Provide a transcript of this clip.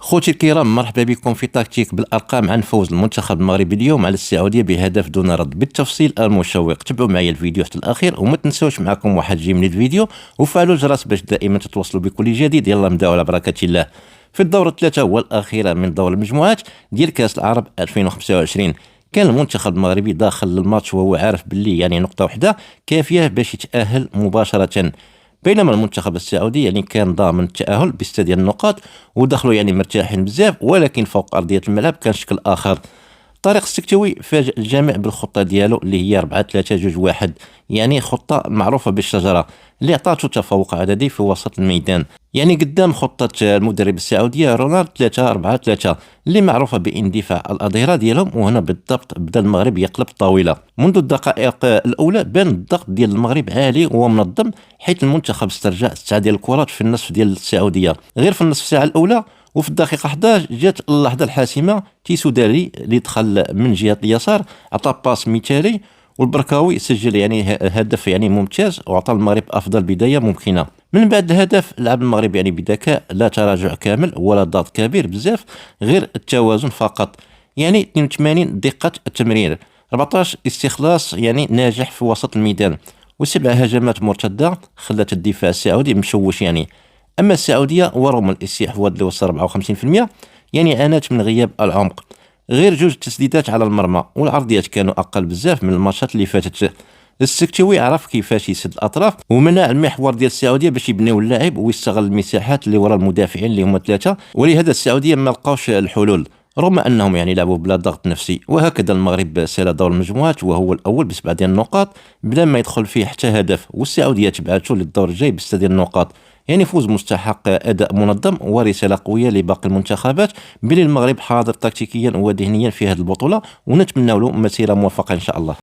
خوتي الكرام، مرحبا بكم في تكتيك بالارقام عن فوز المنتخب المغربي اليوم على السعوديه بهدف دون رد. بالتفصيل المشوق، تبعوا معايا الفيديو حتى الاخير وما تنسوش معكم واحد جيم من الفيديو وفعلوا الجرس باش دائما تتوصلوا بكل جديد. يلا نبداو على بركه الله. في الدور الثلاثه والاخيره من دور المجموعات ديال كاس العرب 2025 كان المنتخب المغربي داخل الماتش وهو عارف باللي نقطه واحده كافيه باش يتاهل مباشره، بينما المنتخب السعودي كان ضامن التأهل ب6 ديال النقاط ودخلوا مرتاحين بزاف، ولكن فوق أرضية الملعب كان شكل آخر. طارق السكتوي فاجأ الجميع بالخطة ديالو اللي هي 4-3-2-1، خطة معروفة بالشجرة اللي عطاتو تفوق عددي في وسط الميدان، قدام خطة المدرب السعودية رونالد 3-4-3 اللي معروفة باندفاع الأظهرة ديالهم. وهنا بالضبط بدا المغرب يقلب طاولة. منذ الدقائق الأولى بان الضغط ديال المغرب عالي ومنظم، حيث المنتخب استرجع 9 ديال الكرات في النصف ديال السعودية غير في النصف ساعة الأولى. وفي الدقيقة 11 جات اللحظة الحاسمة، تيسو داري اللي دخل من جهة اليسار عطى باس مثالي، والبركاوي سجل هدف ممتاز وعطى المغرب أفضل بداية ممكنة. من بعد الهدف لعب المغرب بذكاء، لا تراجع كامل ولا ضغط كبير بزاف، غير التوازن فقط. 82 دقة التمرير، 14 استخلاص ناجح في وسط الميدان، و7 هجمات مرتدة خلت الدفاع السعودي مشوش. أما السعودية ورغم الاستحواذ اللي وصل 54% عانت من غياب العمق، غير 2 تسديدات على المرمى، والعرضيات كانوا أقل بزاف من الماتشات اللي فاتت. السكتوي عرف كيفاش يسد الأطراف ومنع المحور ديال السعودية باش يبنيو اللعب ويستغل المساحات اللي ورا المدافعين اللي هما 3، ولهذا السعودية ما لقاوش الحلول رغم أنهم لعبوا بلا ضغط نفسي. وهكذا المغرب سال دور المجموعات وهو الأول ب7 ديال النقاط بلا ما يدخل فيه حتى هدف، والسعودية تبعته للدور الجاي ب6 ديال النقاط. فوز مستحق، أداء منظم ورسالة قوية لباقي المنتخبات بلي المغرب حاضر تكتيكيا وذهنيا في هذه البطولة، ونتمنى له مسيرة موفقة إن شاء الله.